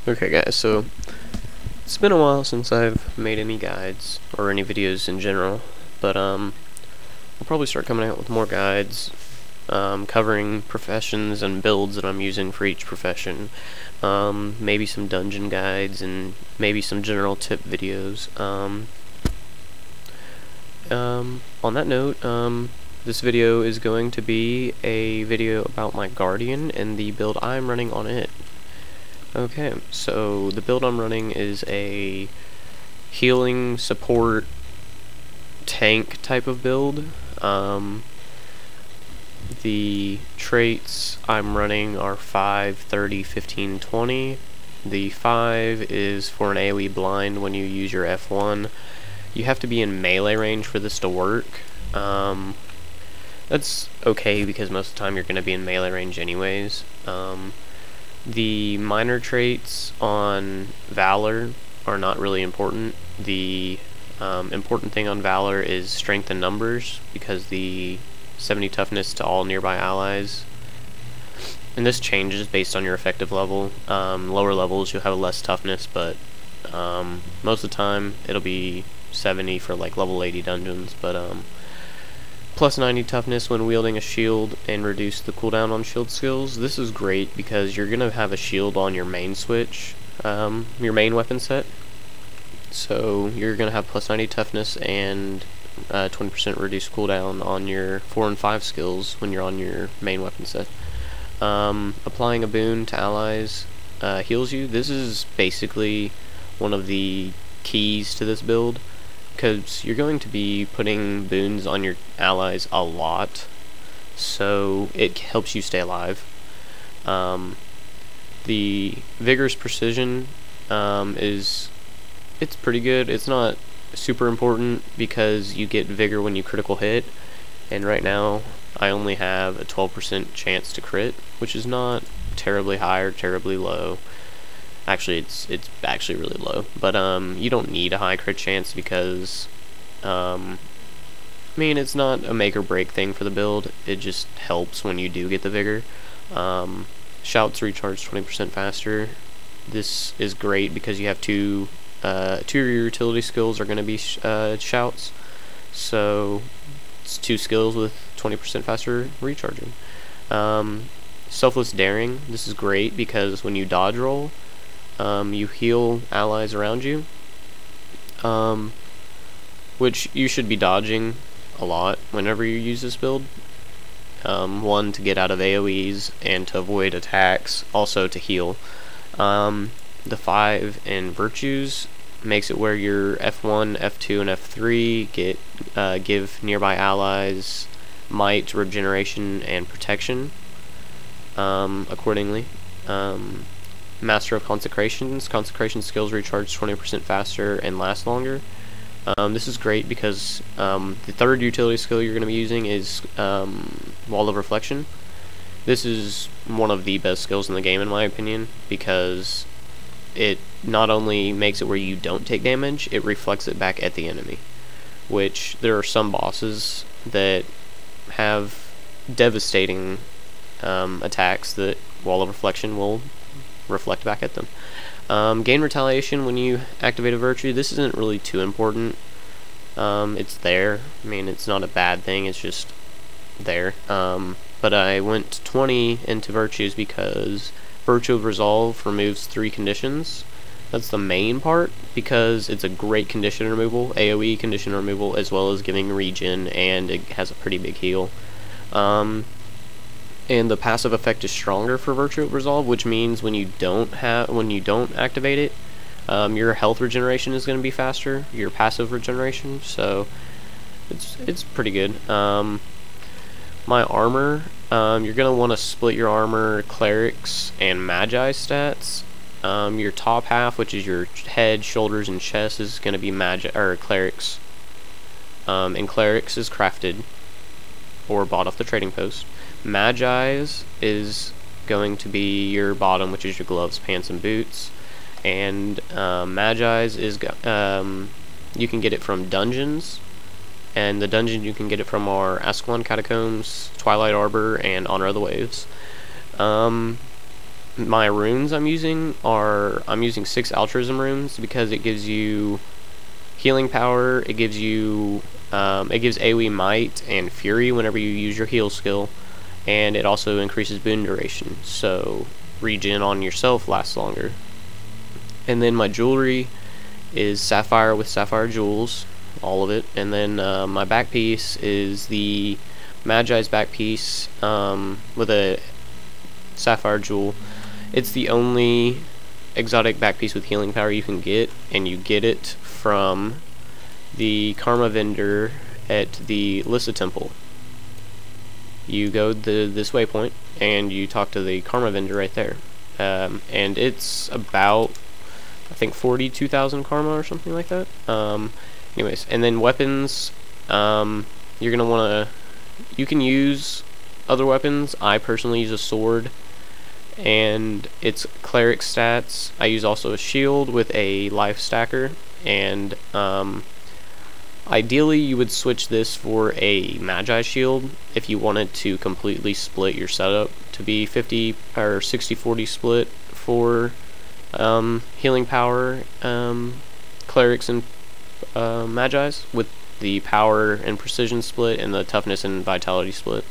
Okay guys, so it's been a while since I've made any guides, or any videos in general, but we'll probably start coming out with more guides, covering professions and builds that I'm using for each profession, maybe some dungeon guides, and maybe some general tip videos. On that note, this video is going to be a video about my Guardian and the build I'm running on it. Okay, so the build I'm running is a healing support tank type of build. The traits I'm running are 5, 30, 15, 20. The 5 is for an AoE blind when you use your F1. You have to be in melee range for this to work. That's okay because most of the time you're going to be in melee range anyways. The minor traits on Valor are not really important. The important thing on Valor is strength in numbers, because the 70 toughness to all nearby allies, and this changes based on your effective level. Lower levels you'll have less toughness, but most of the time it'll be 70 for like level 80 dungeons, but plus 90 toughness when wielding a shield, and reduce the cooldown on shield skills. This is great because you're gonna have a shield on your main switch, your main weapon set, so you're gonna have plus 90 toughness and 20% reduced cooldown on your 4 and 5 skills when you're on your main weapon set. Applying a boon to allies heals you. This is basically one of the keys to this build, because you're going to be putting boons on your allies a lot, so it helps you stay alive. The Vigorous Precision it's pretty good. It's not super important because you get Vigor when you critical hit, and right now I only have a 12% chance to crit, which is not terribly high or terribly low. Actually, it's actually really low, but you don't need a high crit chance because I mean, it's not a make or break thing for the build. It just helps when you do get the Vigor. Shouts recharge 20% faster. This is great because you have two of your utility skills are going to be shouts, so it's 2 skills with 20% faster recharging. Selfless Daring. This is great because when you dodge roll, you heal allies around you, which you should be dodging a lot whenever you use this build. One, to get out of AoEs and to avoid attacks, also to heal. The 5 in Virtues makes it where your F1, F2, and F3 give nearby allies might, regeneration, and protection accordingly. Master of Consecrations. Consecration skills recharge 20% faster and last longer. This is great because the third utility skill you're going to be using is Wall of Reflection. This is one of the best skills in the game in my opinion, because it not only makes it where you don't take damage, it reflects it back at the enemy, which there are some bosses that have devastating attacks that Wall of Reflection will reflect back at them. Gain retaliation when you activate a virtue. This isn't really too important. It's there. I mean, it's not a bad thing, it's just there. But I went 20 into virtues because Virtue of Resolve removes 3 conditions. That's the main part, because it's a great condition removal, AoE condition removal, as well as giving regen, and it has a pretty big heal. And the passive effect is stronger for Virtue of Resolve, which means when you don't activate it, your health regeneration is going to be faster, your passive regeneration, so it's pretty good. My armor, you're going to want to split your armor clerics and magi stats. Your top half, which is your head, shoulders, and chest, is going to be clerics, and clerics is crafted or bought off the trading post. Magi's is going to be your bottom, which is your gloves, pants, and boots. And Magi's is you can get it from dungeons, and the dungeon you can get it from are Ascalon Catacombs, Twilight Arbor, and Honor of the Waves. my runes I'm using 6 altruism runes because it gives you healing power, it gives AoE might and fury whenever you use your heal skill, and it also increases boon duration, so regen on yourself lasts longer. And then my jewelry is sapphire with sapphire jewels, all of it, and then my back piece is the Magi's back piece with a sapphire jewel. It's the only exotic back piece with healing power you can get, and you get it from the Karma vendor at the Lissa Temple. You go to this waypoint and you talk to the Karma vendor right there, and it's about, I think, 42,000 karma or something like that. Anyways, and then weapons, you're gonna wanna, you can use other weapons. I personally use a sword, and it's cleric stats. I use also a shield with a life stacker, and ideally you would switch this for a Magi shield if you wanted to completely split your setup to be 50 or 60-40 split for healing power, clerics and Magi's, with the power and precision split and the toughness and vitality split.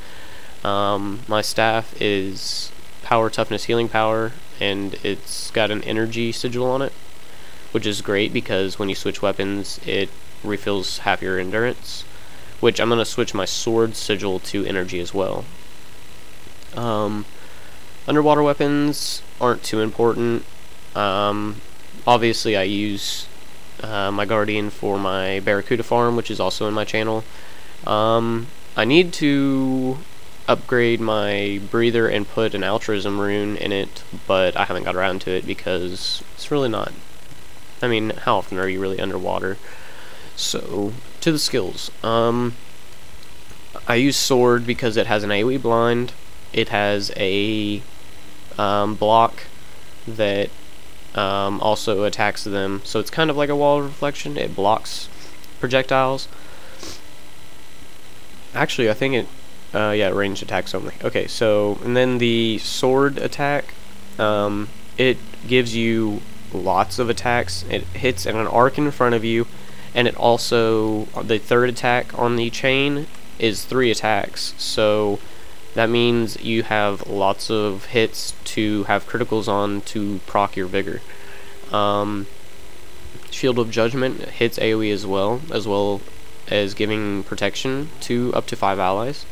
My staff is power, toughness, healing power, and it's got an energy sigil on it, which is great because when you switch weapons it refills half your endurance, which I'm going to switch my sword sigil to energy as well. Underwater weapons aren't too important. Obviously I use my Guardian for my Barracuda farm, which is also in my channel. I need to upgrade my breather and put an altruism rune in it, but I haven't got around to it because it's really not, I mean, how often are you really underwater? So, to the skills. I use sword because it has an AoE blind. It has a block that also attacks them, so it's kind of like a wall of reflection. It blocks projectiles. Actually, I think it, yeah, ranged attacks only. Okay, so, and then the sword attack, it gives you lots of attacks. It hits at an arc in front of you, and it also, the third attack on the chain is 3 attacks, so that means you have lots of hits to have criticals on to proc your vigor. Shield of Judgment hits AoE as well as giving protection to up to 5 allies,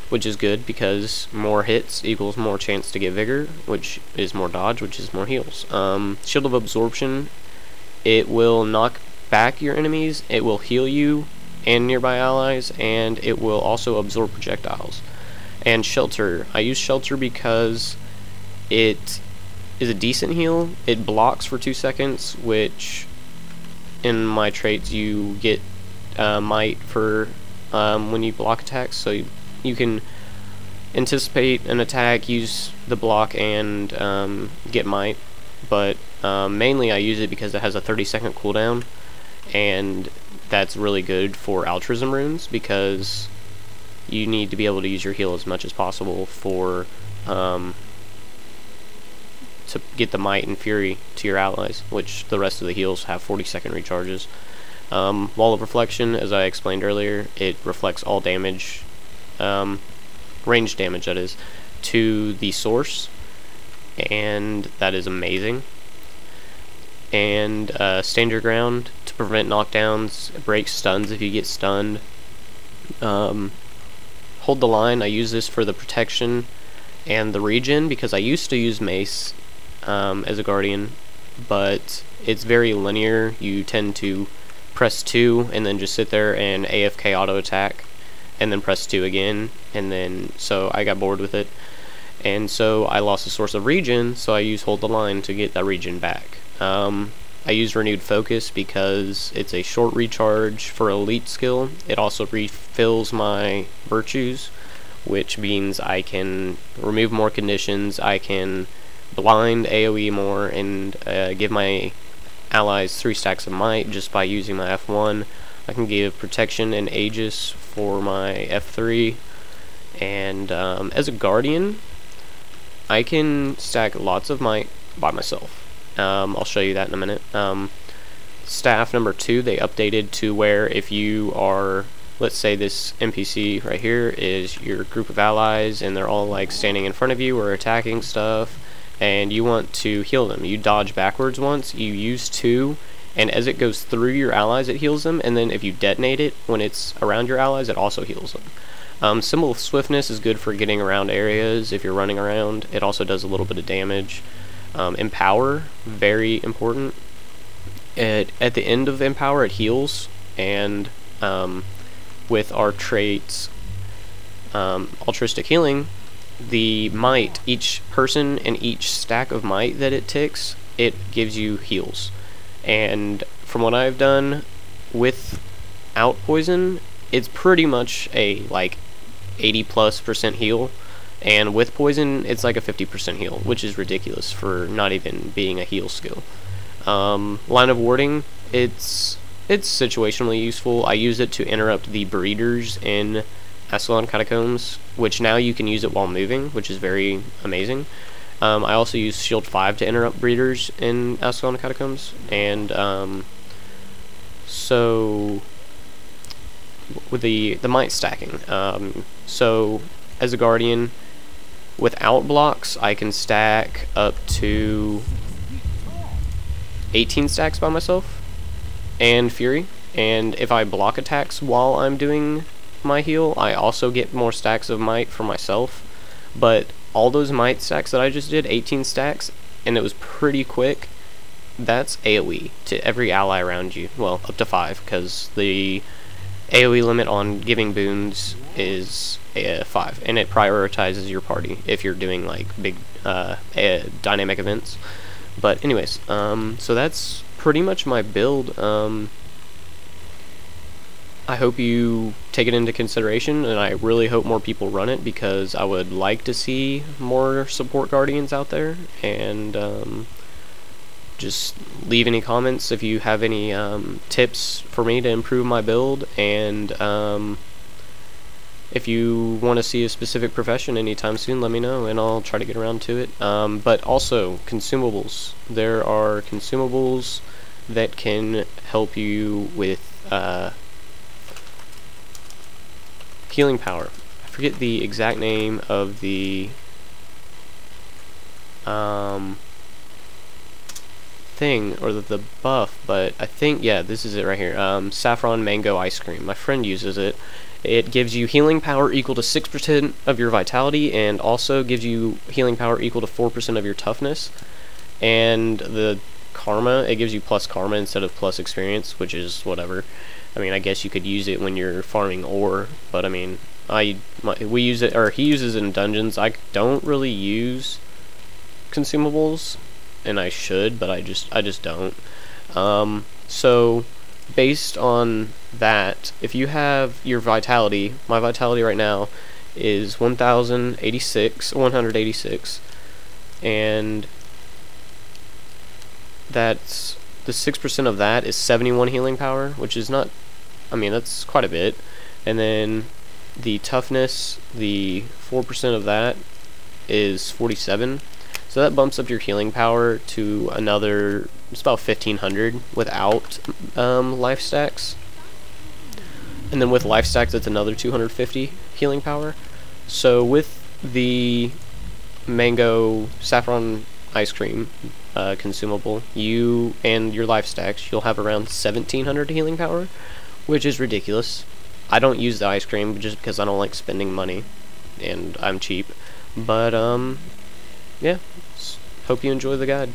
which is good because more hits equals more chance to get vigor, which is more dodge, which is more heals. Shield of Absorption, it will knock back your enemies, it will heal you and nearby allies, and it will also absorb projectiles. And Shelter, I use Shelter because it is a decent heal. It blocks for 2 seconds, which in my traits you get might for when you block attacks, so you can anticipate an attack, use the block, and get might. But mainly I use it because it has a 30-second cooldown, and that's really good for altruism runes because you need to be able to use your heal as much as possible for to get the might and fury to your allies, which the rest of the heals have 40-second recharges. Wall of Reflection, as I explained earlier, it reflects all damage, range damage that is, to the source, and that is amazing. And Stand Your Ground to prevent knockdowns, break stuns if you get stunned. Hold the Line, I use this for the protection and the regen because I used to use Mace as a Guardian, but it's very linear. You tend to press 2 and then just sit there and AFK auto attack and then press 2 again, and then so I got bored with it, and so I lost a source of regen, so I use Hold the Line to get that regen back. I use Renewed Focus because it's a short recharge for elite skill. It also refills my virtues, which means I can remove more conditions, I can blind AoE more, and give my allies 3 stacks of might just by using my F1. I can give protection and Aegis for my F3, and as a Guardian, I can stack lots of might by myself. I'll show you that in a minute. Staff number 2, they updated to where if you are, let's say this NPC right here is your group of allies and they're all like standing in front of you or attacking stuff, and you want to heal them. You dodge backwards once, you use 2, and as it goes through your allies it heals them, and then if you detonate it when it's around your allies it also heals them. Symbol of Swiftness is good for getting around areas if you're running around. It also does a little bit of damage. Empower, very important. At the end of Empower it heals, and with our traits Altruistic Healing, the might, each person and each stack of might that it ticks, it gives you heals. And from what I've done without poison, it's pretty much a like 80+% heal, and with poison it's like a 50% heal, which is ridiculous for not even being a heal skill. Line of Warding, it's situationally useful. I use it to interrupt the breeders in Ascalon Catacombs, which now you can use it while moving, which is very amazing. I also use Shield 5 to interrupt breeders in Ascalon Catacombs, and so with the might stacking, so as a guardian without blocks I can stack up to 18 stacks by myself, and Fury, and if I block attacks while I'm doing my heal I also get more stacks of might for myself. But all those might stacks that I just did, 18 stacks, and it was pretty quick, that's AoE to every ally around you. Well, up to 5, because the AoE limit on giving boons is 5, and it prioritizes your party if you're doing like big dynamic events. But anyways, so that's pretty much my build. I hope you take it into consideration, and I really hope more people run it, because I would like to see more support guardians out there. And just leave any comments if you have any tips for me to improve my build, and if you want to see a specific profession anytime soon, let me know and I'll try to get around to it. But also consumables. There are consumables that can help you with healing power. I forget the exact name of the thing, or the buff, but I think, yeah, this is it right here. Saffron Mango Ice Cream. My friend uses it. It gives you healing power equal to 6% of your vitality, and also gives you healing power equal to 4% of your toughness. And the karma, it gives you plus karma instead of plus experience, which is whatever. I mean, I guess you could use it when you're farming ore, but I mean, we use it, or he uses it in dungeons. I don't really use consumables, and I should, but I just don't. So based on that, if you have your vitality, my vitality right now is 186, and that's the 6% of that is 71 healing power, which is not, I mean, that's quite a bit. And then the toughness, the 4% of that is 47. So that bumps up your healing power to another, it's about 1500 without life stacks. And then with life stacks, it's another 250 healing power. So with the mango saffron ice cream consumable, you and your life stacks, you'll have around 1700 healing power, which is ridiculous. I don't use the ice cream just because I don't like spending money, and I'm cheap. But yeah, hope you enjoy the guide.